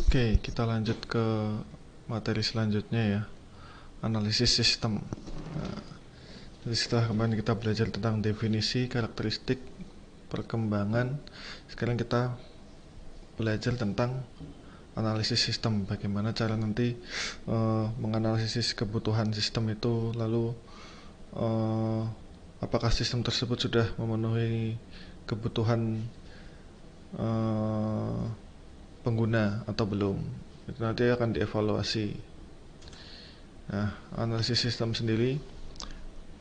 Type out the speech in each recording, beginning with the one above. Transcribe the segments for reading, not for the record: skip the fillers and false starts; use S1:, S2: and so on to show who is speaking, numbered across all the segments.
S1: Oke, kita lanjut ke materi selanjutnya ya, analisis sistem. Nah, jadi setelah kemarin kita belajar tentang definisi, karakteristik, perkembangan, sekarang kita belajar tentang analisis sistem. Bagaimana cara nanti menganalisis kebutuhan sistem itu, lalu apakah sistem tersebut sudah memenuhi kebutuhan eh, pengguna atau belum. Itu nanti akan dievaluasi. Nah, analisis sistem sendiri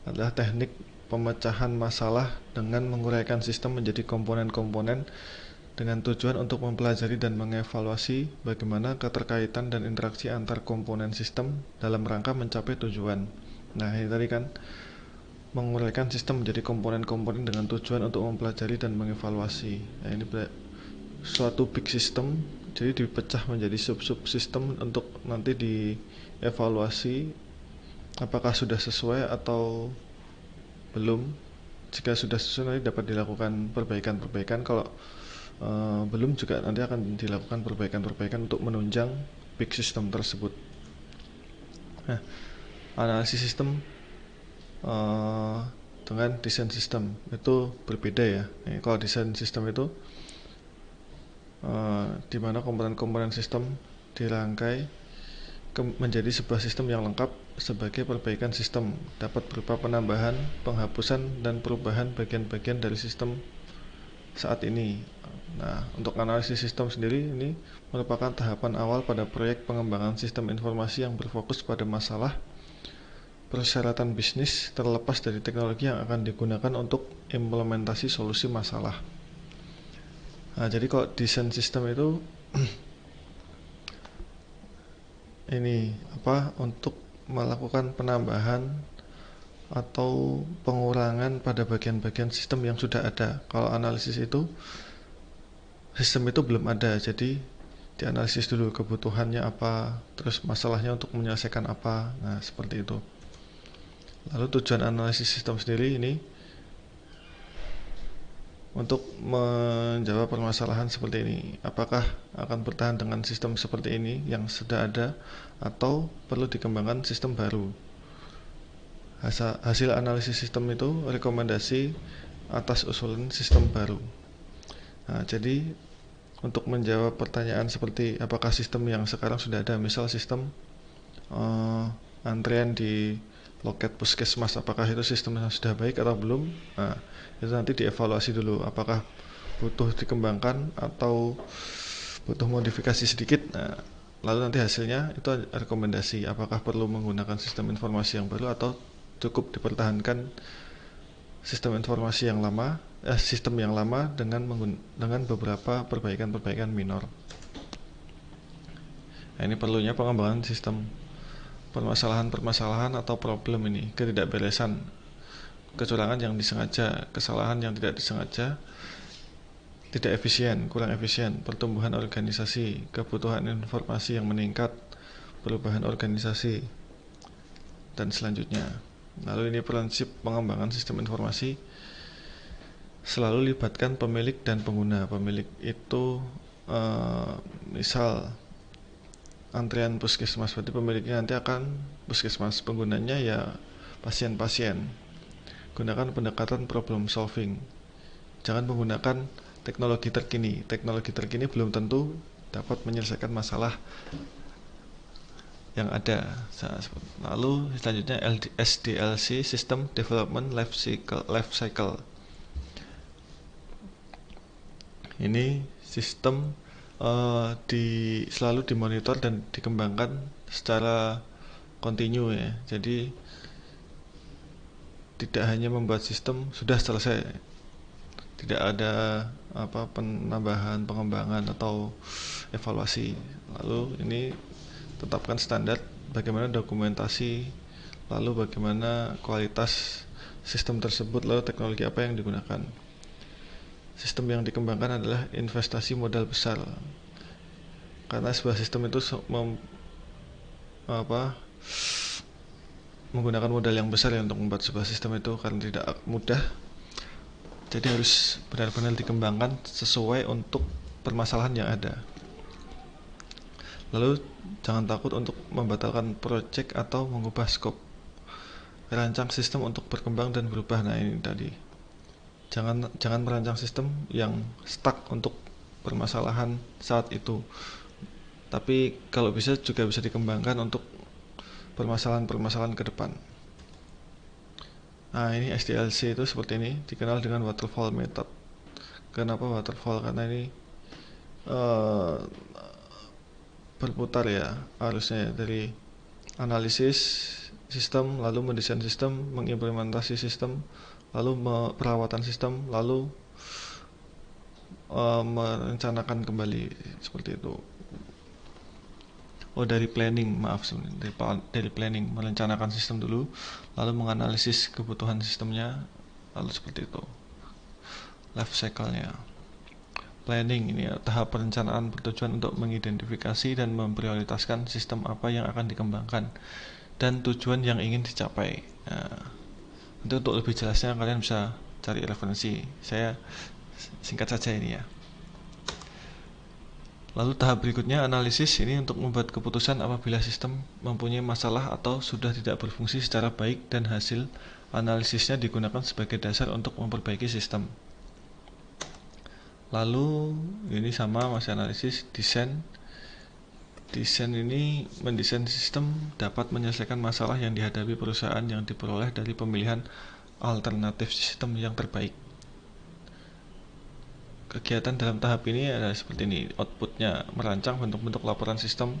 S1: adalah teknik pemecahan masalah dengan menguraikan sistem menjadi komponen-komponen dengan tujuan untuk mempelajari dan mengevaluasi bagaimana keterkaitan dan interaksi antar komponen sistem dalam rangka mencapai tujuan. Nah, ini tadi kan menguraikan sistem menjadi komponen-komponen dengan tujuan untuk mempelajari dan mengevaluasi. Nah, ini suatu big system, jadi dipecah menjadi sub-sub sistem untuk nanti dievaluasi apakah sudah sesuai atau belum. Jika sudah sesuai nanti dapat dilakukan perbaikan-perbaikan, kalau belum juga nanti akan dilakukan perbaikan-perbaikan untuk menunjang big system tersebut. Nah, analisis sistem dengan desain sistem itu berbeda ya. Kalau desain sistem itu di mana komponen-komponen sistem dirangkai menjadi sebuah sistem yang lengkap sebagai perbaikan sistem, dapat berupa penambahan, penghapusan, dan perubahan bagian-bagian dari sistem saat ini. Nah, untuk analisis sistem sendiri ini merupakan tahapan awal pada proyek pengembangan sistem informasi yang berfokus pada masalah persyaratan bisnis terlepas dari teknologi yang akan digunakan untuk implementasi solusi masalah. Nah, jadi kalau desain sistem itu ini untuk melakukan penambahan atau pengurangan pada bagian-bagian sistem yang sudah ada. Kalau analisis itu sistem itu belum ada, jadi dianalisis dulu kebutuhannya apa, terus masalahnya untuk menyelesaikan apa. Nah, seperti itu. Lalu tujuan analisis sistem sendiri ini untuk menjawab permasalahan seperti ini. Apakah akan bertahan dengan sistem seperti ini yang sudah ada atau perlu dikembangkan sistem baru? Hasil analisis sistem itu rekomendasi atas usulan sistem baru. Nah, jadi untuk menjawab pertanyaan seperti apakah sistem yang sekarang sudah ada, misal sistem antrian di loket puskesmas, apakah itu sistem yang sudah baik atau belum? Nah, itu nanti dievaluasi dulu apakah butuh dikembangkan atau butuh modifikasi sedikit. Nah, lalu nanti hasilnya itu rekomendasi apakah perlu menggunakan sistem informasi yang baru atau cukup dipertahankan sistem informasi yang lama, sistem yang lama dengan beberapa perbaikan-perbaikan minor. Nah, ini perlunya pengembangan sistem. Permasalahan-permasalahan atau problem ini, ketidakberesan, kecurangan yang disengaja, kesalahan yang tidak disengaja, tidak efisien, kurang efisien, pertumbuhan organisasi, kebutuhan informasi yang meningkat, perubahan organisasi, dan selanjutnya. Lalu ini prinsip pengembangan sistem informasi selalu libatkan pemilik dan pengguna. Pemilik itu misal antrian puskesmas, berarti pemiliknya nanti akan puskesmas, penggunanya ya pasien-pasien. Gunakan pendekatan problem solving, jangan menggunakan teknologi terkini. Teknologi terkini belum tentu dapat menyelesaikan masalah yang ada. Lalu selanjutnya SDLC, System Development Life Cycle. Ini sistem selalu dimonitor dan dikembangkan secara kontinu ya. Jadi tidak hanya membuat sistem sudah selesai, tidak ada penambahan, pengembangan atau evaluasi. Lalu ini tetapkan standar, bagaimana dokumentasi, lalu bagaimana kualitas sistem tersebut, lalu teknologi apa yang digunakan. Sistem yang dikembangkan adalah investasi modal besar, karena sebuah sistem itu menggunakan modal yang besar ya untuk membuat sebuah sistem itu, karena tidak mudah. Jadi harus benar-benar dikembangkan sesuai untuk permasalahan yang ada. Lalu jangan takut untuk membatalkan project atau mengubah scope. Rancang sistem untuk berkembang dan berubah. Nah, ini tadi. Jangan merancang sistem yang stuck untuk permasalahan saat itu. Tapi kalau bisa juga bisa dikembangkan untuk permasalahan-permasalahan ke depan. Nah, ini SDLC itu seperti ini, dikenal dengan waterfall method. Kenapa waterfall? Karena ini berputar ya harusnya ya, dari analisis sistem, lalu mendesain sistem, mengimplementasi sistem, lalu perawatan sistem, lalu merencanakan kembali, seperti itu. Dari planning, maaf, dari planning, merencanakan sistem dulu, lalu menganalisis kebutuhan sistemnya, lalu seperti itu life cycle-nya. Planning ini ya, tahap perencanaan bertujuan untuk mengidentifikasi dan memprioritaskan sistem apa yang akan dikembangkan dan tujuan yang ingin dicapai. Nah, itu untuk lebih jelasnya kalian bisa cari referensi. Saya singkat saja ini ya. Lalu tahap berikutnya analisis, ini untuk membuat keputusan apabila sistem mempunyai masalah atau sudah tidak berfungsi secara baik, dan hasil analisisnya digunakan sebagai dasar untuk memperbaiki sistem. Lalu ini sama, masih analisis. Desain ini mendesain sistem dapat menyelesaikan masalah yang dihadapi perusahaan yang diperoleh dari pemilihan alternatif sistem yang terbaik. Kegiatan dalam tahap ini adalah seperti ini. Outputnya merancang bentuk-bentuk laporan sistem,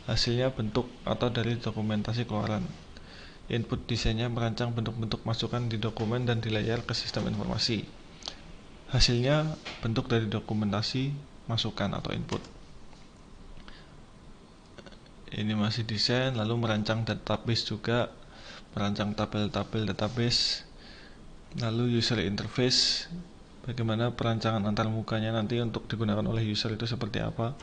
S1: hasilnya bentuk atau dari dokumentasi keluaran. Input desainnya merancang bentuk-bentuk masukan di dokumen dan di layar ke sistem informasi. Hasilnya bentuk dari dokumentasi masukan atau input. Ini masih desain, lalu merancang database juga, merancang tabel-tabel database. Lalu user interface, bagaimana perancangan antarmukanya nanti untuk digunakan oleh user itu seperti apa.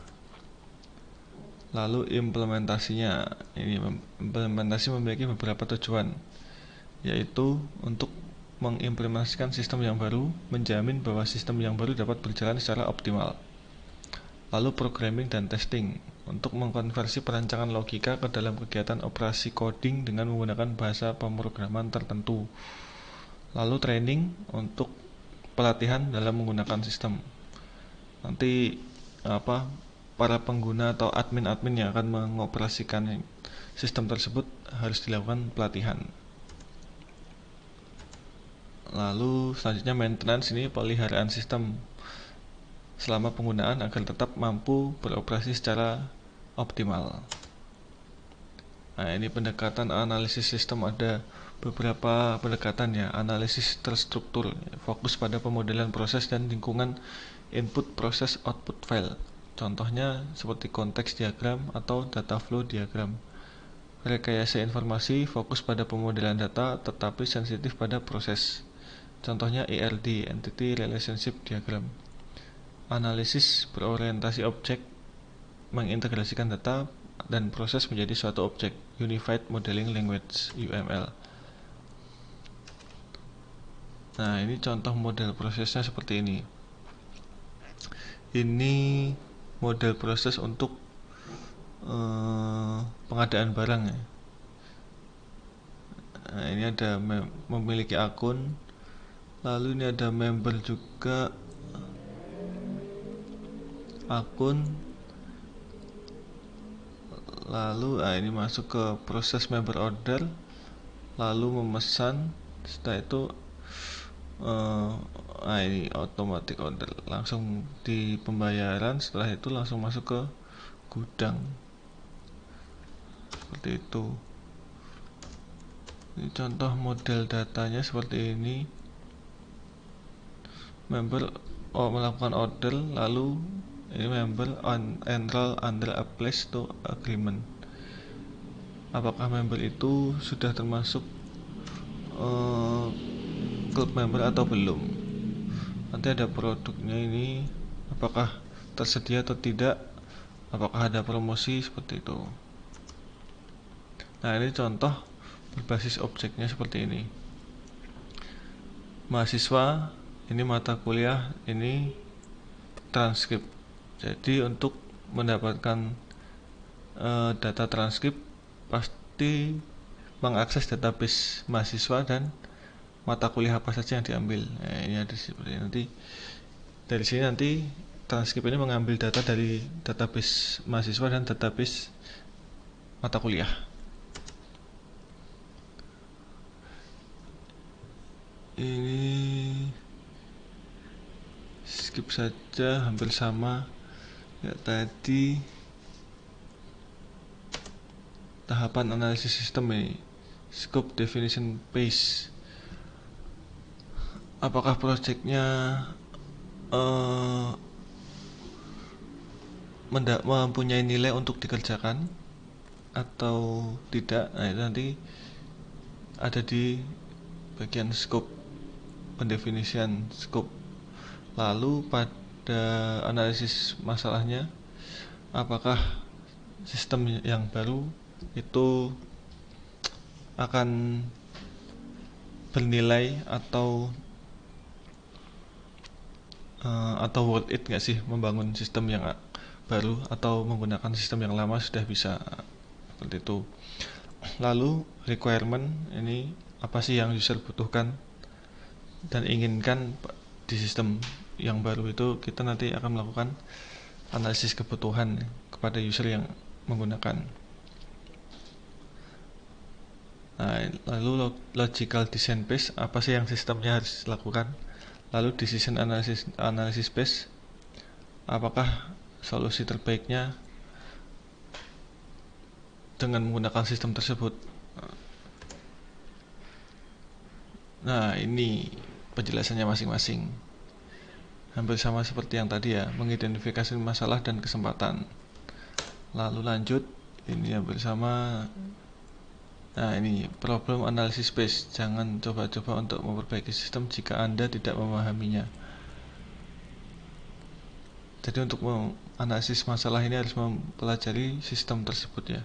S1: Lalu implementasinya, ini implementasi memiliki beberapa tujuan, yaitu untuk mengimplementasikan sistem yang baru, menjamin bahwa sistem yang baru dapat berjalan secara optimal. Lalu programming dan testing, untuk mengkonversi perancangan logika ke dalam kegiatan operasi coding dengan menggunakan bahasa pemrograman tertentu. Lalu training, untuk pelatihan dalam menggunakan sistem. Nanti para pengguna atau admin-admin yang akan mengoperasikan sistem tersebut harus dilakukan pelatihan. Lalu selanjutnya maintenance, ini peliharaan sistem selama penggunaan agar tetap mampu beroperasi secara optimal. Nah, ini pendekatan analisis sistem, ada beberapa pendekatan ya. Analisis terstruktur, fokus pada pemodelan proses dan lingkungan input, proses, output file. Contohnya seperti konteks diagram atau data flow diagram. Rekayasa informasi, fokus pada pemodelan data tetapi sensitif pada proses. Contohnya ERD, Entity Relationship Diagram. Analisis berorientasi objek, mengintegrasikan data dan proses menjadi suatu objek, Unified Modeling Language (UML). Nah, ini contoh model prosesnya seperti ini. Ini model proses untuk pengadaan barang ya. Nah, ini ada memiliki akun, lalu ini ada member juga, akun, lalu ini masuk ke proses member order, lalu memesan. Setelah itu ini automatic order, langsung di pembayaran. Setelah itu langsung masuk ke gudang, seperti itu. Ini contoh model datanya seperti ini. Member melakukan order, lalu ini member enroll under a place to agreement. Apakah member itu sudah termasuk klub member atau belum? Nanti ada produknya ini, apakah tersedia atau tidak, apakah ada promosi, seperti itu. Nah, ini contoh berbasis objeknya seperti ini. Mahasiswa, ini mata kuliah, ini transkrip. Jadi untuk mendapatkan data transkrip pasti mengakses database mahasiswa dan mata kuliah apa saja yang diambil. Nah, ini ada seperti ini. Nanti dari sini nanti transkrip ini mengambil data dari database mahasiswa dan database mata kuliah. Ini skip saja, hampir sama ya tadi. Tahapan analisis sistem ini, scope definition phase. Apakah projectnya mempunyai nilai untuk dikerjakan atau tidak? Nah, itu nanti ada di bagian scope, pendefinisian scope. Lalu pada analisis masalahnya, apakah sistem yang baru itu akan bernilai atau worth it nggak sih membangun sistem yang baru, atau menggunakan sistem yang lama sudah bisa, seperti itu. Lalu requirement, ini apa sih yang user butuhkan dan inginkan di sistem yang baru itu. Kita nanti akan melakukan analisis kebutuhan kepada user yang menggunakan. Nah, lalu logical design phase, apa sih yang sistemnya harus lakukan. Lalu decision analysis phase, apakah solusi terbaiknya dengan menggunakan sistem tersebut. Nah, ini penjelasannya masing-masing, hampir sama seperti yang tadi ya, mengidentifikasi masalah dan kesempatan. Lalu lanjut, ini hampir sama. Nah, ini problem analysis phase, jangan coba-coba untuk memperbaiki sistem jika Anda tidak memahaminya. Jadi untuk menganalisis masalah ini harus mempelajari sistem tersebut ya.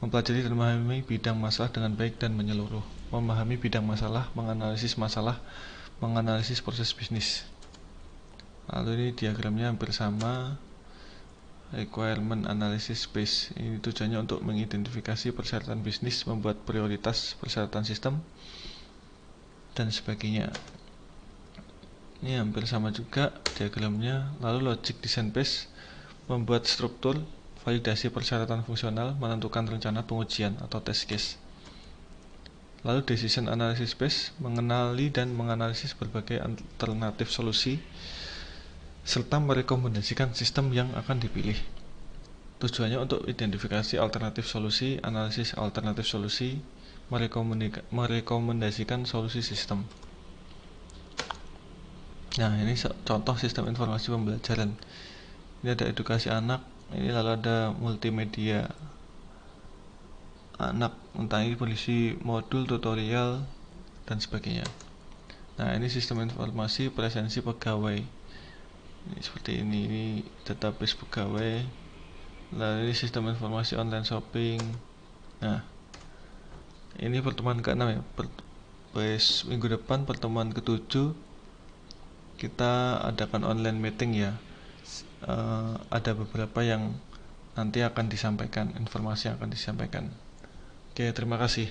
S1: Mempelajari dan memahami bidang masalah dengan baik dan menyeluruh. Memahami bidang masalah, menganalisis proses bisnis. Lalu ini diagramnya hampir sama. Requirement analysis phase, ini tujuannya untuk mengidentifikasi persyaratan bisnis, membuat prioritas persyaratan sistem, dan sebagainya. Ini hampir sama juga diagramnya. Lalu logic design phase, membuat struktur, validasi persyaratan fungsional, menentukan rencana pengujian atau test case. Lalu decision analysis phase, mengenali dan menganalisis berbagai alternatif solusi serta merekomendasikan sistem yang akan dipilih. Tujuannya untuk identifikasi alternatif solusi, analisis alternatif solusi, merekomendasikan solusi sistem. Nah, ini contoh sistem informasi pembelajaran. Ini ada edukasi anak, ini lalu ada multimedia anak, entah ini berisi modul, tutorial, dan sebagainya. Nah, ini sistem informasi presensi pegawai. Ini seperti ini database pegawai. Lalu ini sistem informasi online shopping. Nah, ini pertemuan ke-6 ya. Minggu depan pertemuan ke-7 kita adakan online meeting ya. Ada beberapa yang nanti akan disampaikan, informasi yang akan disampaikan. Oke, terima kasih.